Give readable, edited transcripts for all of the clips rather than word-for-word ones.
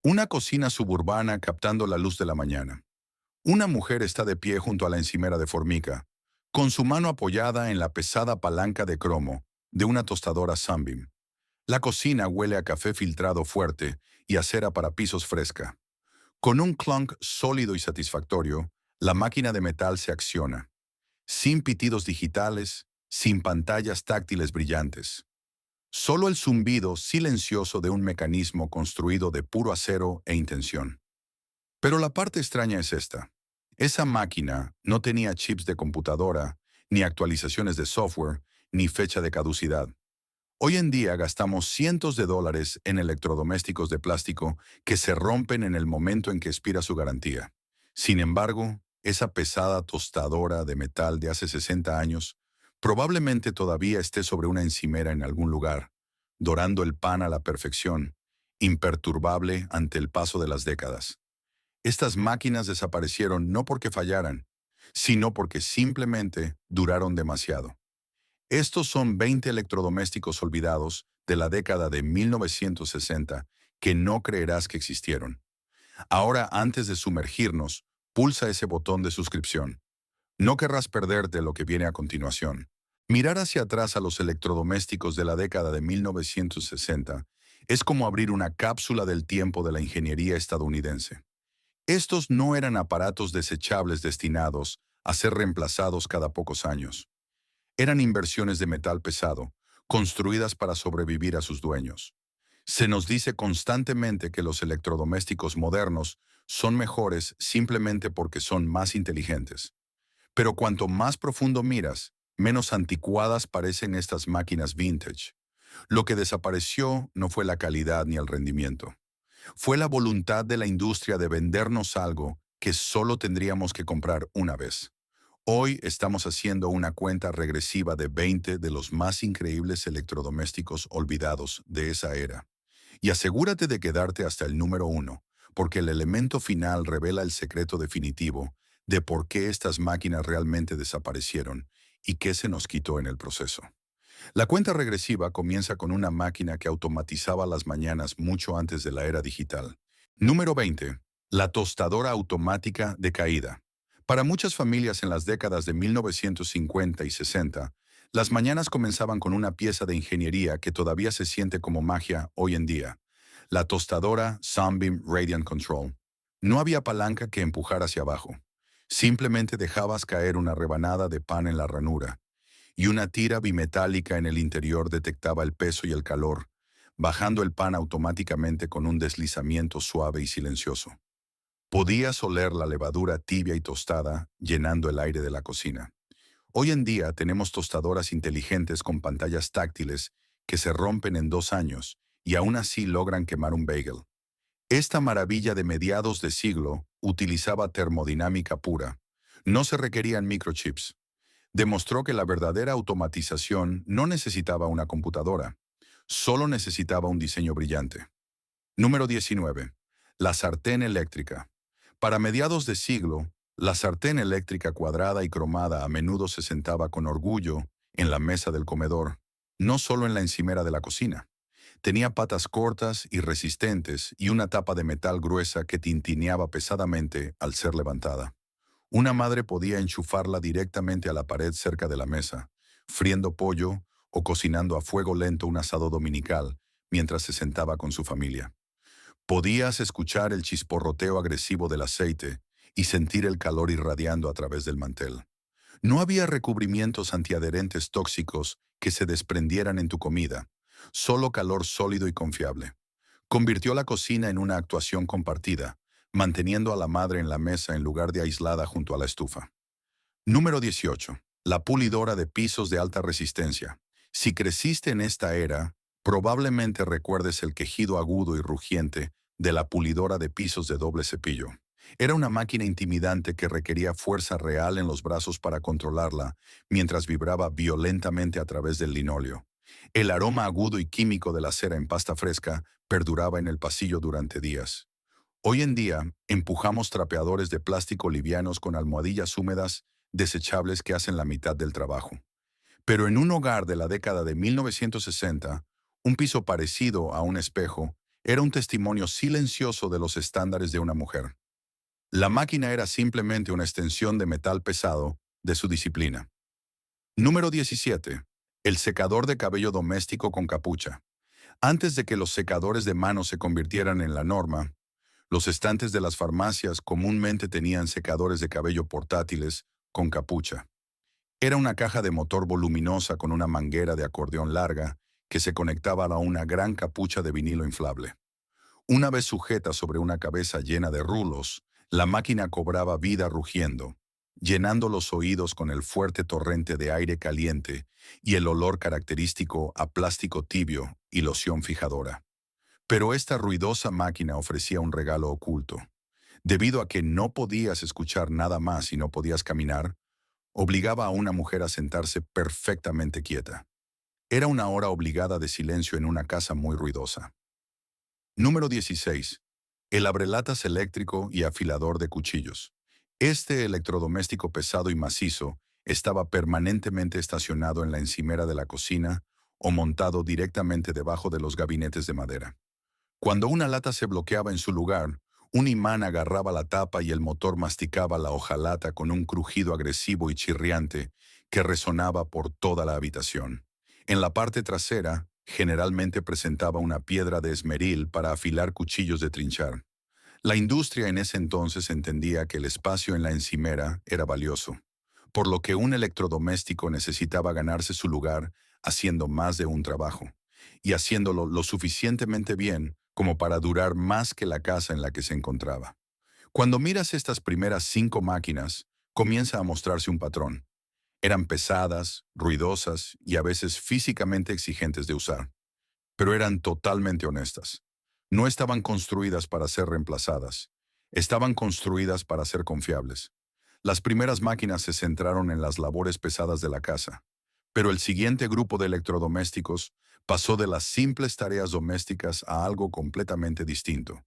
Una cocina suburbana captando la luz de la mañana. Una mujer está de pie junto a la encimera de formica, con su mano apoyada en la pesada palanca de cromo de una tostadora Sunbeam. La cocina huele a café filtrado fuerte y a cera para pisos fresca. Con un clunk sólido y satisfactorio, la máquina de metal se acciona, sin pitidos digitales, sin pantallas táctiles brillantes. Solo el zumbido silencioso de un mecanismo construido de puro acero e intención. Pero la parte extraña es esta. Esa máquina no tenía chips de computadora, ni actualizaciones de software, ni fecha de caducidad. Hoy en día gastamos cientos de dólares en electrodomésticos de plástico que se rompen en el momento en que expira su garantía. Sin embargo, esa pesada tostadora de metal de hace 60 años probablemente todavía esté sobre una encimera en algún lugar, dorando el pan a la perfección, imperturbable ante el paso de las décadas. Estas máquinas desaparecieron no porque fallaran, sino porque simplemente duraron demasiado. Estos son 20 electrodomésticos olvidados de la década de 1960 que no creerás que existieron. Ahora, antes de sumergirnos, pulsa ese botón de suscripción. No querrás perderte lo que viene a continuación. Mirar hacia atrás a los electrodomésticos de la década de 1960 es como abrir una cápsula del tiempo de la ingeniería estadounidense. Estos no eran aparatos desechables destinados a ser reemplazados cada pocos años. Eran inversiones de metal pesado, construidas para sobrevivir a sus dueños. Se nos dice constantemente que los electrodomésticos modernos son mejores simplemente porque son más inteligentes. Pero cuanto más profundo miras, menos anticuadas parecen estas máquinas vintage. Lo que desapareció no fue la calidad ni el rendimiento. Fue la voluntad de la industria de vendernos algo que solo tendríamos que comprar una vez. Hoy estamos haciendo una cuenta regresiva de 20 de los más increíbles electrodomésticos olvidados de esa era. Y asegúrate de quedarte hasta el número 1, porque el elemento final revela el secreto definitivo de por qué estas máquinas realmente desaparecieron y qué se nos quitó en el proceso. La cuenta regresiva comienza con una máquina que automatizaba las mañanas mucho antes de la era digital. Número 20. La tostadora automática de caída. Para muchas familias en las décadas de 1950 y 60, las mañanas comenzaban con una pieza de ingeniería que todavía se siente como magia hoy en día. La tostadora Sunbeam Radiant Control. No había palanca que empujar hacia abajo. Simplemente dejabas caer una rebanada de pan en la ranura y una tira bimetálica en el interior detectaba el peso y el calor, bajando el pan automáticamente con un deslizamiento suave y silencioso. Podías oler la levadura tibia y tostada llenando el aire de la cocina. Hoy en día tenemos tostadoras inteligentes con pantallas táctiles que se rompen en 2 años y aún así logran quemar un bagel. Esta maravilla de mediados de siglo utilizaba termodinámica pura. No se requerían microchips. Demostró que la verdadera automatización no necesitaba una computadora, solo necesitaba un diseño brillante. Número 19. La sartén eléctrica. Para mediados de siglo, la sartén eléctrica cuadrada y cromada a menudo se sentaba con orgullo en la mesa del comedor, no solo en la encimera de la cocina. Tenía patas cortas y resistentes y una tapa de metal gruesa que tintineaba pesadamente al ser levantada. Una madre podía enchufarla directamente a la pared cerca de la mesa, friendo pollo o cocinando a fuego lento un asado dominical mientras se sentaba con su familia. Podías escuchar el chisporroteo agresivo del aceite y sentir el calor irradiando a través del mantel. No había recubrimientos antiadherentes tóxicos que se desprendieran en tu comida, solo calor sólido y confiable. Convirtió la cocina en una actuación compartida, manteniendo a la madre en la mesa en lugar de aislada junto a la estufa. Número 18. La pulidora de pisos de alta resistencia. Si creciste en esta era, probablemente recuerdes el quejido agudo y rugiente de la pulidora de pisos de doble cepillo. Era una máquina intimidante que requería fuerza real en los brazos para controlarla, mientras vibraba violentamente a través del linóleo. El aroma agudo y químico de la cera en pasta fresca perduraba en el pasillo durante días. Hoy en día, empujamos trapeadores de plástico livianos con almohadillas húmedas desechables que hacen la mitad del trabajo. Pero en un hogar de la década de 1960, un piso parecido a un espejo Era un testimonio silencioso de los estándares de una mujer. La máquina era simplemente una extensión de metal pesado de su disciplina. Número 17. El secador de cabello doméstico con capucha. Antes de que los secadores de mano se convirtieran en la norma, los estantes de las farmacias comúnmente tenían secadores de cabello portátiles con capucha. Era una caja de motor voluminosa con una manguera de acordeón larga que se conectaba a una gran capucha de vinilo inflable. Una vez sujeta sobre una cabeza llena de rulos, la máquina cobraba vida rugiendo, llenando los oídos con el fuerte torrente de aire caliente y el olor característico a plástico tibio y loción fijadora. Pero esta ruidosa máquina ofrecía un regalo oculto. Debido a que no podías escuchar nada más y no podías caminar, obligaba a una mujer a sentarse perfectamente quieta. Era una hora obligada de silencio en una casa muy ruidosa. Número 16. El abrelatas eléctrico y afilador de cuchillos. Este electrodoméstico pesado y macizo estaba permanentemente estacionado en la encimera de la cocina o montado directamente debajo de los gabinetes de madera. Cuando una lata se bloqueaba en su lugar, un imán agarraba la tapa y el motor masticaba la hojalata con un crujido agresivo y chirriante que resonaba por toda la habitación. En la parte trasera, generalmente presentaba una piedra de esmeril para afilar cuchillos de trinchar. La industria en ese entonces entendía que el espacio en la encimera era valioso, por lo que un electrodoméstico necesitaba ganarse su lugar haciendo más de un trabajo, y haciéndolo lo suficientemente bien como para durar más que la casa en la que se encontraba. Cuando miras estas primeras 5 máquinas, comienza a mostrarse un patrón. Eran pesadas, ruidosas y a veces físicamente exigentes de usar, pero eran totalmente honestas. No estaban construidas para ser reemplazadas, estaban construidas para ser confiables. Las primeras máquinas se centraron en las labores pesadas de la casa, pero el siguiente grupo de electrodomésticos pasó de las simples tareas domésticas a algo completamente distinto: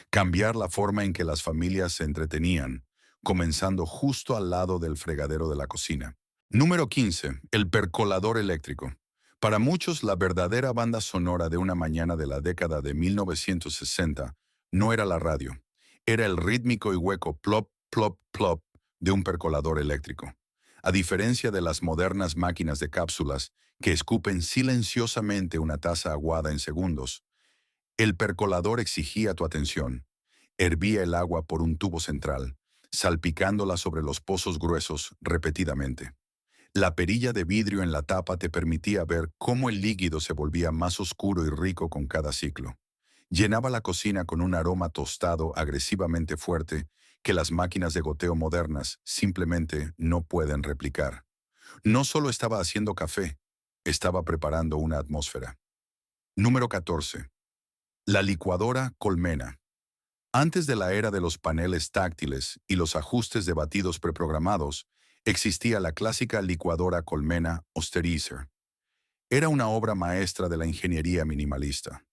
cambiar la forma en que las familias se entretenían, comenzando justo al lado del fregadero de la cocina. Número 15. El percolador eléctrico. Para muchos, la verdadera banda sonora de una mañana de la década de 1960 no era la radio, era el rítmico y hueco plop, plop, plop de un percolador eléctrico. A diferencia de las modernas máquinas de cápsulas que escupen silenciosamente una taza aguada en segundos, el percolador exigía tu atención. Hervía el agua por un tubo central, salpicándola sobre los pozos gruesos repetidamente. La perilla de vidrio en la tapa te permitía ver cómo el líquido se volvía más oscuro y rico con cada ciclo. Llenaba la cocina con un aroma tostado agresivamente fuerte que las máquinas de goteo modernas simplemente no pueden replicar. No solo estaba haciendo café, estaba preparando una atmósfera. Número 14. La licuadora colmena. Antes de la era de los paneles táctiles y los ajustes de batidos preprogramados, existía la clásica licuadora colmena Osterizer. Era una obra maestra de la ingeniería minimalista.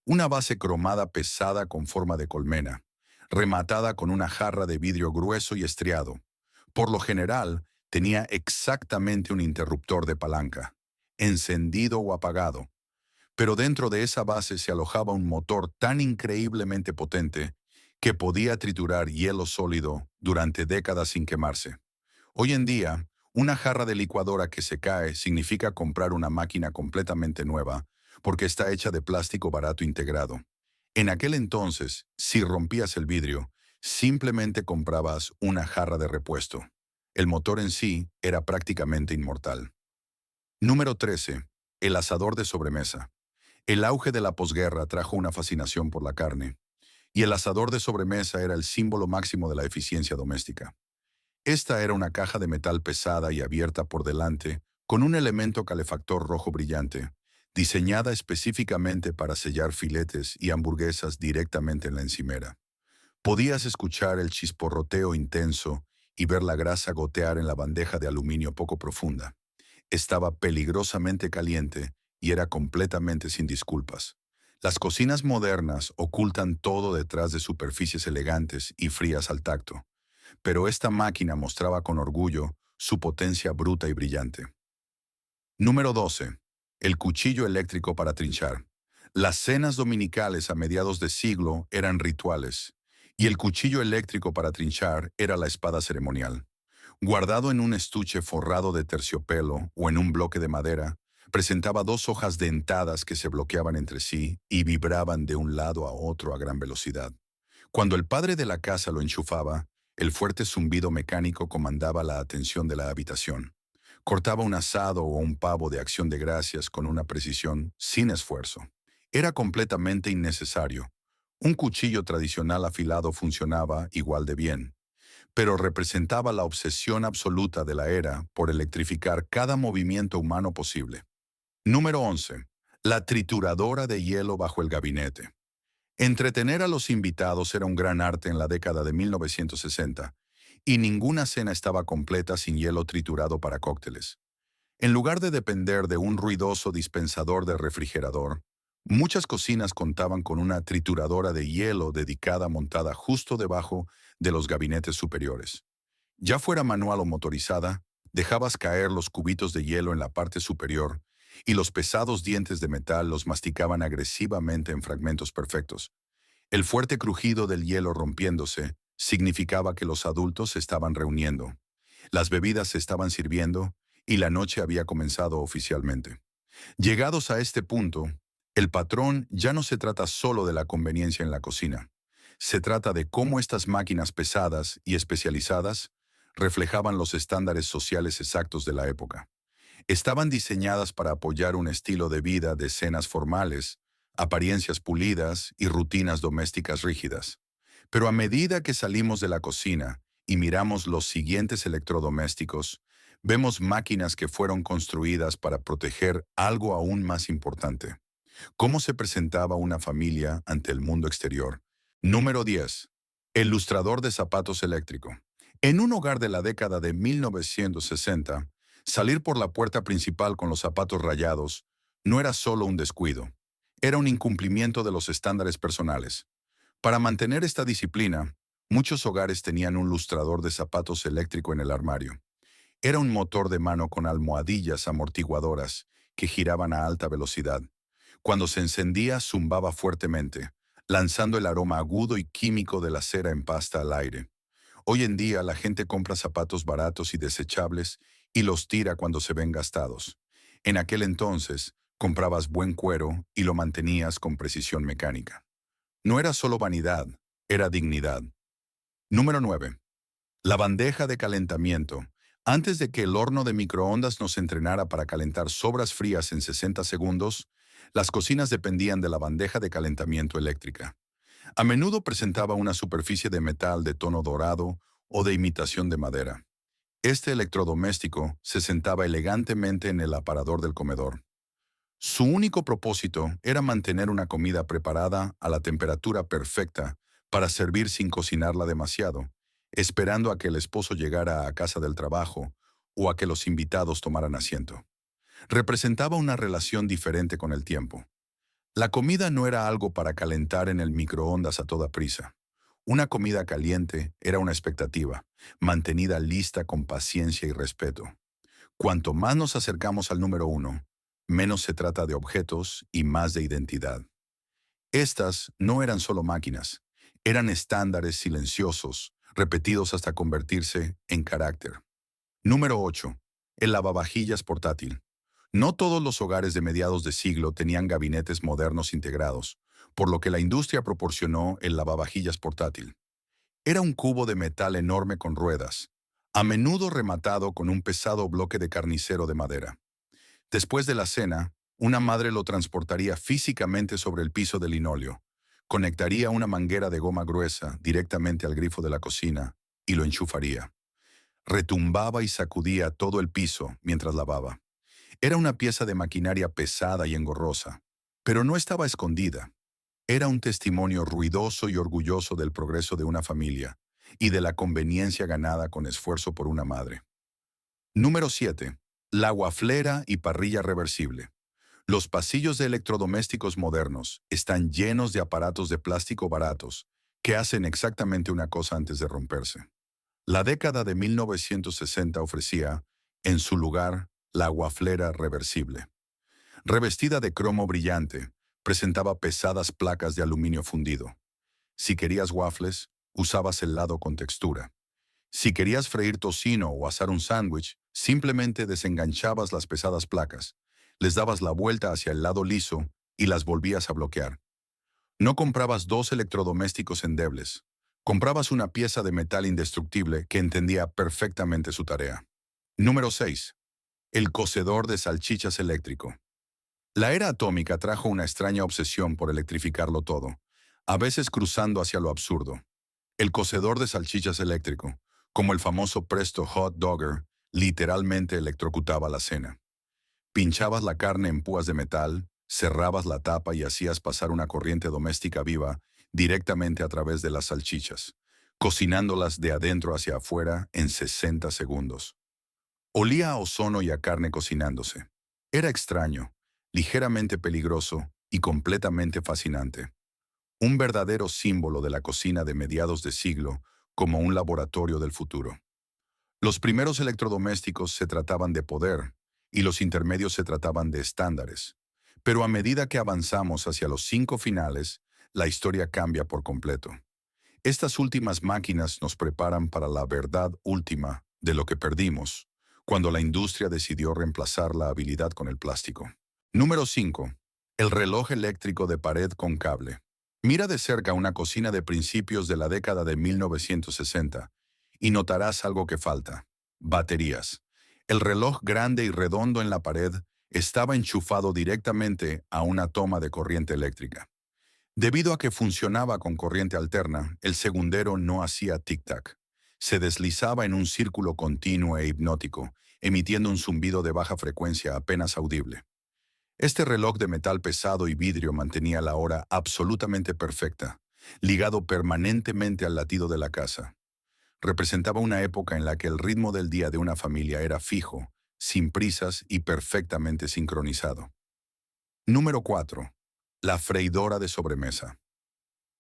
Una base cromada pesada con forma de colmena, rematada con una jarra de vidrio grueso y estriado. Por lo general, tenía exactamente un interruptor de palanca, encendido o apagado, pero dentro de esa base se alojaba un motor tan increíblemente potente que podía triturar hielo sólido durante décadas sin quemarse. Hoy en día, una jarra de licuadora que se cae significa comprar una máquina completamente nueva, porque está hecha de plástico barato integrado. En aquel entonces, si rompías el vidrio, simplemente comprabas una jarra de repuesto. El motor en sí era prácticamente inmortal. Número 13. El asador de sobremesa. El auge de la posguerra trajo una fascinación por la carne, y el asador de sobremesa era el símbolo máximo de la eficiencia doméstica. Esta era una caja de metal pesada y abierta por delante, con un elemento calefactor rojo brillante, diseñada específicamente para sellar filetes y hamburguesas directamente en la encimera. Podías escuchar el chisporroteo intenso y ver la grasa gotear en la bandeja de aluminio poco profunda. Estaba peligrosamente caliente y era completamente sin disculpas. Las cocinas modernas ocultan todo detrás de superficies elegantes y frías al tacto, pero esta máquina mostraba con orgullo su potencia bruta y brillante. Número 12. El cuchillo eléctrico para trinchar. Las cenas dominicales a mediados de siglo eran rituales, y el cuchillo eléctrico para trinchar era la espada ceremonial. Guardado en un estuche forrado de terciopelo o en un bloque de madera, presentaba dos hojas dentadas que se bloqueaban entre sí y vibraban de un lado a otro a gran velocidad. Cuando el padre de la casa lo enchufaba, el fuerte zumbido mecánico comandaba la atención de la habitación. Cortaba un asado o un pavo de acción de gracias con una precisión sin esfuerzo. Era completamente innecesario. Un cuchillo tradicional afilado funcionaba igual de bien, pero representaba la obsesión absoluta de la era por electrificar cada movimiento humano posible. Número 11. La trituradora de hielo bajo el gabinete. Entretener a los invitados era un gran arte en la década de 1960, y ninguna cena estaba completa sin hielo triturado para cócteles. En lugar de depender de un ruidoso dispensador de refrigerador, muchas cocinas contaban con una trituradora de hielo dedicada montada justo debajo de los gabinetes superiores. Ya fuera manual o motorizada, dejabas caer los cubitos de hielo en la parte superior y los pesados dientes de metal los masticaban agresivamente en fragmentos perfectos. El fuerte crujido del hielo rompiéndose significaba que los adultos se estaban reuniendo, las bebidas se estaban sirviendo y la noche había comenzado oficialmente. Llegados a este punto, el patrón ya no se trata solo de la conveniencia en la cocina. Se trata de cómo estas máquinas pesadas y especializadas reflejaban los estándares sociales exactos de la época. Estaban diseñadas para apoyar un estilo de vida de cenas formales, apariencias pulidas y rutinas domésticas rígidas. Pero a medida que salimos de la cocina y miramos los siguientes electrodomésticos, vemos máquinas que fueron construidas para proteger algo aún más importante: cómo se presentaba una familia ante el mundo exterior. Número 10. El lustrador de zapatos eléctrico. En un hogar de la década de 1960, salir por la puerta principal con los zapatos rayados no era solo un descuido, era un incumplimiento de los estándares personales. Para mantener esta disciplina, muchos hogares tenían un lustrador de zapatos eléctrico en el armario. Era un motor de mano con almohadillas amortiguadoras que giraban a alta velocidad. Cuando se encendía, zumbaba fuertemente, lanzando el aroma agudo y químico de la cera en pasta al aire. Hoy en día la gente compra zapatos baratos y desechables y los tira cuando se ven gastados. En aquel entonces, comprabas buen cuero y lo mantenías con precisión mecánica. No era solo vanidad, era dignidad. Número 9. La bandeja de calentamiento. Antes de que el horno de microondas nos entrenara para calentar sobras frías en 60 segundos, las cocinas dependían de la bandeja de calentamiento eléctrica. A menudo presentaba una superficie de metal de tono dorado o de imitación de madera. Este electrodoméstico se sentaba elegantemente en el aparador del comedor. Su único propósito era mantener una comida preparada a la temperatura perfecta para servir sin cocinarla demasiado, esperando a que el esposo llegara a casa del trabajo o a que los invitados tomaran asiento. Representaba una relación diferente con el tiempo. La comida no era algo para calentar en el microondas a toda prisa. Una comida caliente era una expectativa, mantenida lista con paciencia y respeto. Cuanto más nos acercamos al número 1, menos se trata de objetos y más de identidad. Estas no eran solo máquinas, eran estándares silenciosos, repetidos hasta convertirse en carácter. Número 8. El lavavajillas portátil. No todos los hogares de mediados de siglo tenían gabinetes modernos integrados, por lo que la industria proporcionó el lavavajillas portátil. Era un cubo de metal enorme con ruedas, a menudo rematado con un pesado bloque de carnicero de madera. Después de la cena, una madre lo transportaría físicamente sobre el piso de linóleo, conectaría una manguera de goma gruesa directamente al grifo de la cocina y lo enchufaría. Retumbaba y sacudía todo el piso mientras lavaba. Era una pieza de maquinaria pesada y engorrosa, pero no estaba escondida. Era un testimonio ruidoso y orgulloso del progreso de una familia y de la conveniencia ganada con esfuerzo por una madre. Número 7. La guaflera y parrilla reversible. Los pasillos de electrodomésticos modernos están llenos de aparatos de plástico baratos que hacen exactamente una cosa antes de romperse. La década de 1960 ofrecía, en su lugar, la guaflera reversible. Revestida de cromo brillante, Presentaba pesadas placas de aluminio fundido. Si querías waffles, usabas el lado con textura. Si querías freír tocino o asar un sándwich, simplemente desenganchabas las pesadas placas, les dabas la vuelta hacia el lado liso y las volvías a bloquear. No comprabas dos electrodomésticos endebles. Comprabas una pieza de metal indestructible que entendía perfectamente su tarea. Número 6. El cocedor de salchichas eléctrico. La era atómica trajo una extraña obsesión por electrificarlo todo, a veces cruzando hacia lo absurdo. El cocedor de salchichas eléctrico, como el famoso Presto Hot Dogger, literalmente electrocutaba la cena. Pinchabas la carne en púas de metal, cerrabas la tapa y hacías pasar una corriente doméstica viva directamente a través de las salchichas, cocinándolas de adentro hacia afuera en 60 segundos. Olía a ozono y a carne cocinándose. Era extraño, ligeramente peligroso y completamente fascinante. Un verdadero símbolo de la cocina de mediados de siglo, como un laboratorio del futuro. Los primeros electrodomésticos se trataban de poder y los intermedios se trataban de estándares. Pero a medida que avanzamos hacia los 5 finales, la historia cambia por completo. Estas últimas máquinas nos preparan para la verdad última de lo que perdimos, cuando la industria decidió reemplazar la habilidad con el plástico. Número 5. El reloj eléctrico de pared con cable. Mira de cerca una cocina de principios de la década de 1960 y notarás algo que falta: baterías. El reloj grande y redondo en la pared estaba enchufado directamente a una toma de corriente eléctrica. Debido a que funcionaba con corriente alterna, el segundero no hacía tic-tac. Se deslizaba en un círculo continuo e hipnótico, emitiendo un zumbido de baja frecuencia apenas audible. Este reloj de metal pesado y vidrio mantenía la hora absolutamente perfecta, ligado permanentemente al latido de la casa. Representaba una época en la que el ritmo del día de una familia era fijo, sin prisas y perfectamente sincronizado. Número 4. La freidora de sobremesa.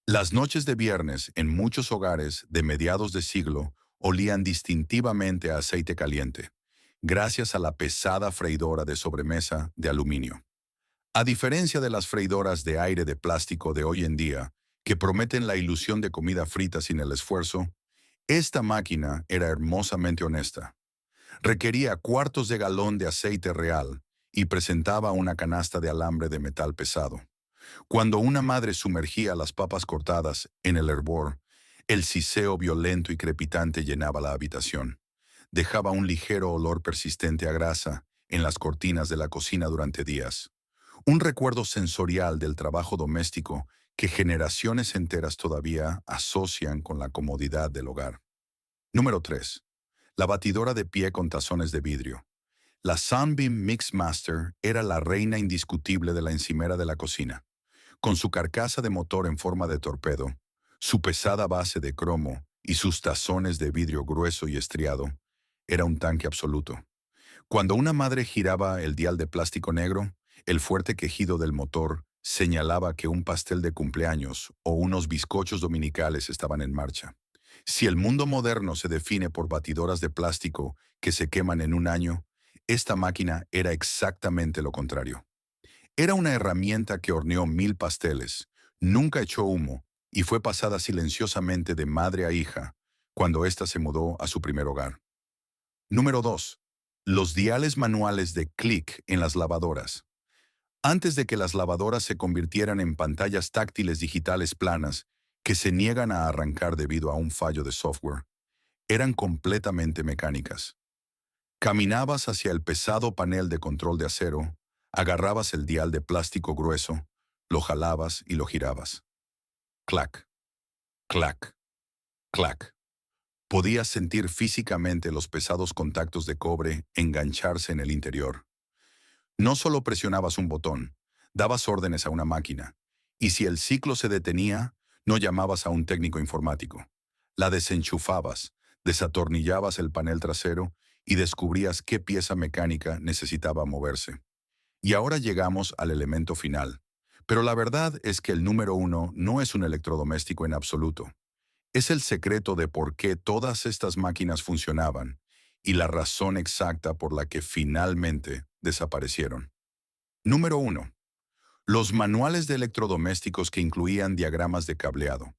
Las noches de viernes en muchos hogares de mediados de siglo olían distintivamente a aceite caliente, gracias a la pesada freidora de sobremesa de aluminio. A diferencia de las freidoras de aire de plástico de hoy en día, que prometen la ilusión de comida frita sin el esfuerzo, esta máquina era hermosamente honesta. Requería cuartos de galón de aceite real y presentaba una canasta de alambre de metal pesado. Cuando una madre sumergía las papas cortadas en el hervor, el siseo violento y crepitante llenaba la habitación. Dejaba un ligero olor persistente a grasa en las cortinas de la cocina durante días. Un recuerdo sensorial del trabajo doméstico que generaciones enteras todavía asocian con la comodidad del hogar. Número 3. La batidora de pie con tazones de vidrio. La Sunbeam Mixmaster era la reina indiscutible de la encimera de la cocina. Con su carcasa de motor en forma de torpedo, su pesada base de cromo y sus tazones de vidrio grueso y estriado, era un tanque absoluto. Cuando una madre giraba el dial de plástico negro, el fuerte quejido del motor señalaba que un pastel de cumpleaños o unos bizcochos dominicales estaban en marcha. Si el mundo moderno se define por batidoras de plástico que se queman en un año, esta máquina era exactamente lo contrario. Era una herramienta que horneó 1000 pasteles, nunca echó humo y fue pasada silenciosamente de madre a hija cuando ésta se mudó a su primer hogar. Número 2. Los diales manuales de clic en las lavadoras. Antes de que las lavadoras se convirtieran en pantallas táctiles digitales planas que se niegan a arrancar debido a un fallo de software, eran completamente mecánicas. Caminabas hacia el pesado panel de control de acero, agarrabas el dial de plástico grueso, lo jalabas y lo girabas. Clac, clac, clac. Podías sentir físicamente los pesados contactos de cobre engancharse en el interior. No solo presionabas un botón, dabas órdenes a una máquina, y si el ciclo se detenía, no llamabas a un técnico informático. La desenchufabas, desatornillabas el panel trasero y descubrías qué pieza mecánica necesitaba moverse. Y ahora llegamos al elemento final. Pero la verdad es que el número 1 no es un electrodoméstico en absoluto. Es el secreto de por qué todas estas máquinas funcionaban y la razón exacta por la que finalmente desaparecieron. Número 1. Los manuales de electrodomésticos que incluían diagramas de cableado.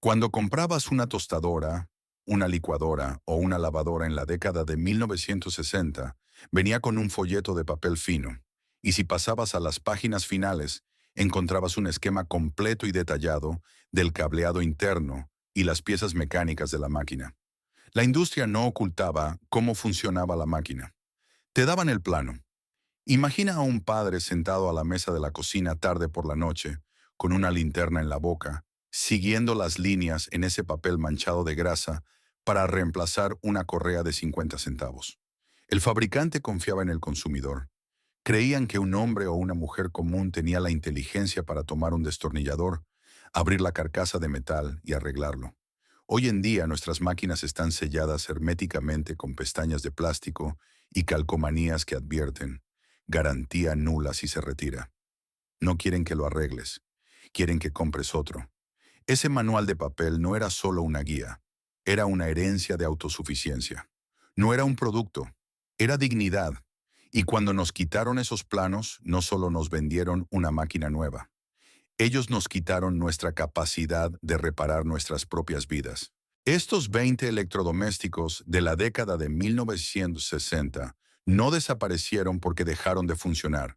Cuando comprabas una tostadora, una licuadora o una lavadora en la década de 1960, venía con un folleto de papel fino, y si pasabas a las páginas finales, encontrabas un esquema completo y detallado del cableado interno y las piezas mecánicas de la máquina. La industria no ocultaba cómo funcionaba la máquina. Te daban el plano. Imagina a un padre sentado a la mesa de la cocina tarde por la noche, con una linterna en la boca, siguiendo las líneas en ese papel manchado de grasa para reemplazar una correa de 50 centavos. El fabricante confiaba en el consumidor. Creían que un hombre o una mujer común tenía la inteligencia para tomar un destornillador, abrir la carcasa de metal y arreglarlo. Hoy en día nuestras máquinas están selladas herméticamente con pestañas de plástico y calcomanías que advierten: garantía nula si se retira. No quieren que lo arregles, quieren que compres otro. Ese manual de papel no era solo una guía, era una herencia de autosuficiencia. No era un producto, era dignidad. Y cuando nos quitaron esos planos, no solo nos vendieron una máquina nueva, ellos nos quitaron nuestra capacidad de reparar nuestras propias vidas. Estos 20 electrodomésticos de la década de 1960 no desaparecieron porque dejaron de funcionar.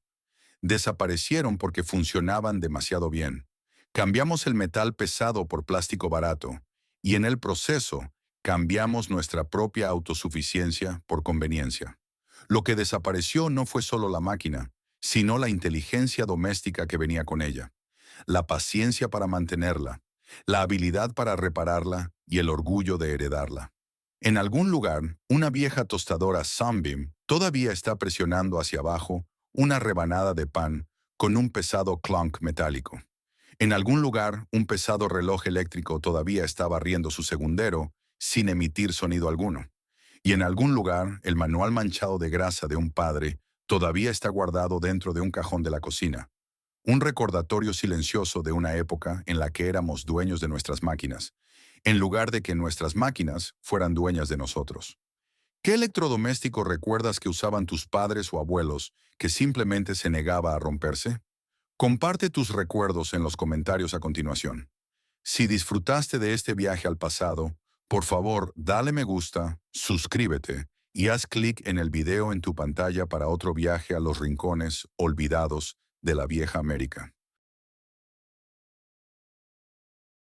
Desaparecieron porque funcionaban demasiado bien. Cambiamos el metal pesado por plástico barato y en el proceso cambiamos nuestra propia autosuficiencia por conveniencia. Lo que desapareció no fue solo la máquina, sino la inteligencia doméstica que venía con ella, la paciencia para mantenerla, la habilidad para repararla y el orgullo de heredarla. En algún lugar, una vieja tostadora Sunbeam todavía está presionando hacia abajo una rebanada de pan con un pesado clunk metálico. En algún lugar, un pesado reloj eléctrico todavía está barriendo su segundero sin emitir sonido alguno. Y en algún lugar, el manual manchado de grasa de un padre todavía está guardado dentro de un cajón de la cocina. Un recordatorio silencioso de una época en la que éramos dueños de nuestras máquinas, en lugar de que nuestras máquinas fueran dueñas de nosotros. ¿Qué electrodoméstico recuerdas que usaban tus padres o abuelos que simplemente se negaba a romperse? Comparte tus recuerdos en los comentarios a continuación. Si disfrutaste de este viaje al pasado, por favor, dale me gusta, suscríbete y haz clic en el video en tu pantalla para otro viaje a los rincones olvidados de la vieja América.